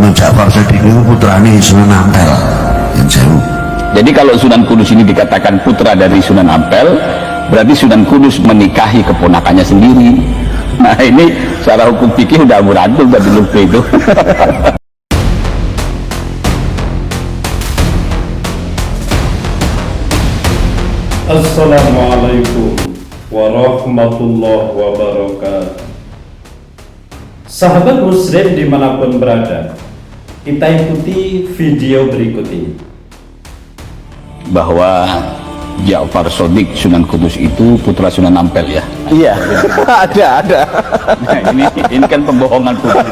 Imam Ja'far Shadiq itu putrane Sunan Ampel yang sewu. Jadi kalau Sunan Kudus ini dikatakan putra dari Sunan Ampel, berarti Sunan Kudus menikahi keponakannya sendiri. Nah ini secara hukum fikih udah amburadul tadi lupa itu. Assalamualaikum warahmatullahi wabarakatuh. Sahabat muslim dimanapun berada, kita ikuti video berikut ini. Bahwa Ja'far Shadiq Sunan Kudus itu putra Sunan Ampel ya? Iya, ada. Nah, ini kan pembohongan publik.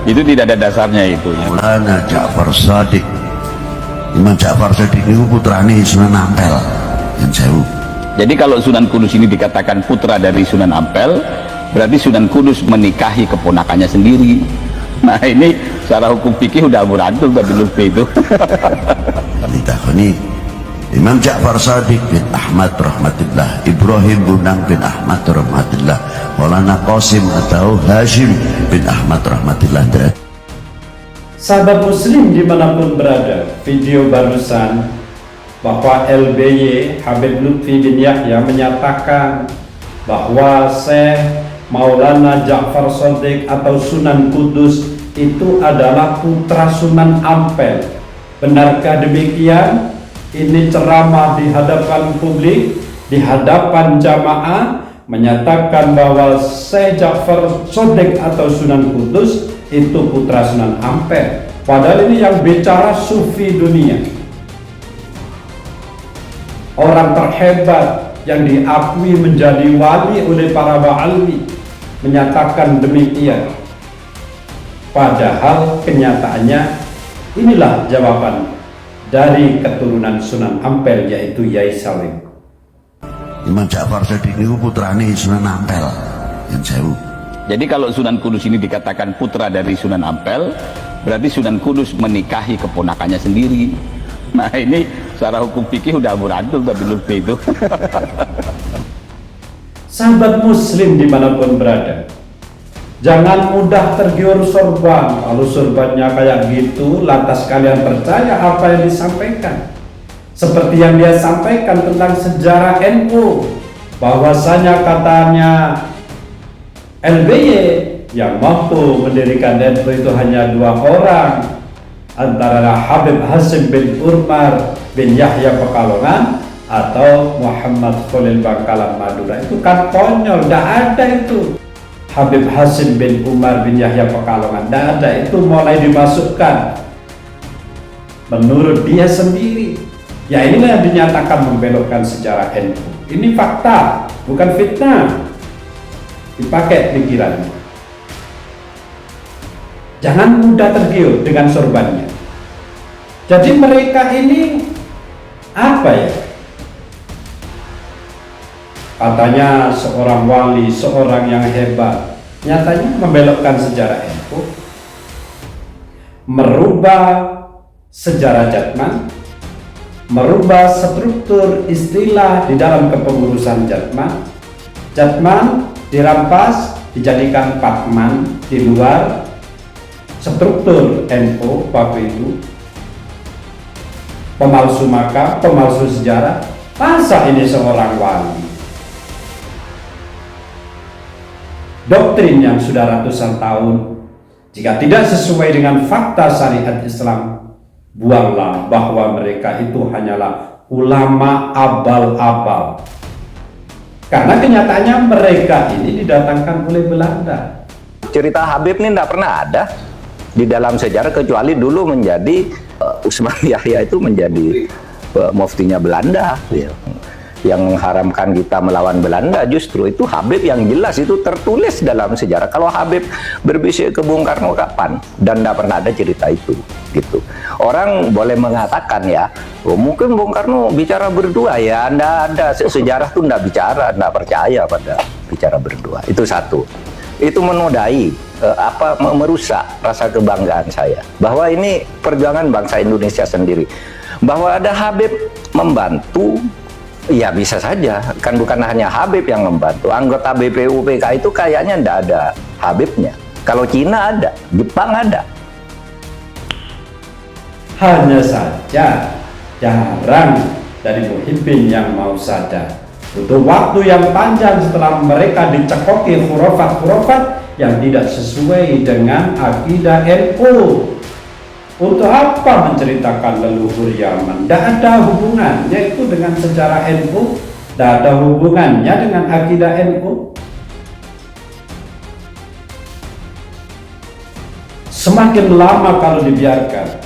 Itu tidak ada dasarnya itu. Maulana Ja'far Shadiq, Imam Ja'far Shadiq itu putrane Sunan Ampel yang sewu. Jadi kalau Sunan Kudus ini dikatakan putra dari Sunan Ampel, berarti Sunan Kudus menikahi keponakannya sendiri. Nah ini secara hukum fikih udah amburadul tadi lupa itu. Ditakoni Imam Ja'far Shadiq bin Ahmad rahmatillah, Ibrahim Bundang bin Ahmad rahmatillah, Maulana Qasim atau Hashim bin Ahmad rahmatillah. Sahabat muslim dimanapun berada, video barusan bahwa LBY Habib Lutfi bin Yahya menyatakan bahwa Syekh Maulana Ja'far Shadiq atau Sunan Kudus itu adalah putra Sunan Ampel. Benarkah demikian? Ini ceramah di hadapan publik, di hadapan jamaah, menyatakan bahwa Syekh Ja'far Shadiq atau Sunan Kudus itu putra Sunan Ampel. Padahal ini yang bicara sufi dunia, orang terhebat yang diakui menjadi wali oleh para wali, menyatakan demikian. Padahal kenyataannya inilah jawaban dari keturunan Sunan Ampel, yaitu Yai Salim. Imam Ja'far Shadiq itu putrane Sunan Ampel yang sewu. Jadi kalau Sunan Kudus ini dikatakan putra dari Sunan Ampel, berarti Sunan Kudus menikahi keponakannya sendiri. Nah ini secara hukum fikih udah amburadul tadi lupa itu. Sahabat muslim dimanapun berada, jangan mudah tergiur sorban. Kalau sorbannya kayak gitu, lantas kalian percaya apa yang disampaikan. Seperti yang dia sampaikan tentang sejarah NU, bahwasanya katanya LBY yang mampu mendirikan NU itu hanya 2 orang, antara Habib Hasim bin Umar bin Yahya Pekalongan atau Muhammad Khalil Bangkalan Madura. Itu kan konyol, tidak ada itu. Habib Hasim bin Umar bin Yahya Pekalongan, tidak ada. Itu mulai dimasukkan menurut dia sendiri. Ya inilah yang dinyatakan membelokkan sejarah NU. Ini fakta, bukan fitnah. Dipakai pikirannya. Jangan mudah tergiur dengan sorbannya. Jadi mereka ini apa ya? Katanya seorang wali, seorang yang hebat, nyatanya membelokkan sejarah NU, merubah sejarah Jatman, merubah struktur istilah di dalam kepengurusan Jatman. Jatman dirampas, dijadikan Patman di luar struktur NU waktu itu. Pemalsu makam, pemalsu sejarah. Masa ini seorang wali? Doktrin yang sudah ratusan tahun, jika tidak sesuai dengan fakta syariat Islam, buanglah, bahwa mereka itu hanyalah ulama abal-abal. Karena kenyataannya mereka ini didatangkan oleh Belanda. Cerita Habib ini tidak pernah ada di dalam sejarah, kecuali dulu menjadi Utsman Yahya itu menjadi muftinya Belanda, yang mengharamkan kita melawan Belanda. Justru itu Habib yang jelas itu tertulis dalam sejarah. Kalau Habib berbisik ke Bung Karno kapan? Dan tidak pernah ada cerita itu. Gitu. Orang boleh mengatakan ya, oh, mungkin Bung Karno bicara berdua, ya tidak ada. Sejarah itu tidak bicara, tidak percaya pada bicara berdua. Itu satu. Itu menodai, merusak rasa kebanggaan saya bahwa ini perjuangan bangsa Indonesia sendiri. Bahwa ada Habib membantu, ya bisa saja, kan bukan hanya Habib yang membantu. Anggota BPUPK itu kayaknya tidak ada Habibnya. Kalau Cina ada, Jepang ada. Hanya saja jarang dari muhibbin yang mau sadar. Butuh waktu yang panjang setelah mereka dicekoki khurafat-khurafat yang tidak sesuai dengan akidah NU. Untuk apa menceritakan leluhur Yaman? Tidak ada hubungannya itu dengan sejarah NU, tidak ada hubungannya dengan akidah NU. Semakin lama kalau dibiarkan,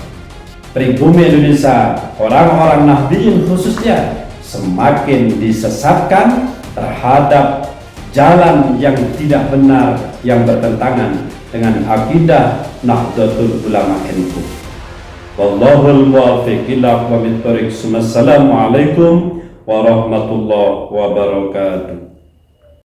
pribumi Indonesia, orang-orang Nahdliyin khususnya, semakin disesatkan terhadap jalan yang tidak benar, yang bertentangan dengan akidah Nahdlatul Ulama NU. Wallahul muwaffiq ila aqwamit thoriq. Assalamualaikum warahmatullahi wabarakatuh.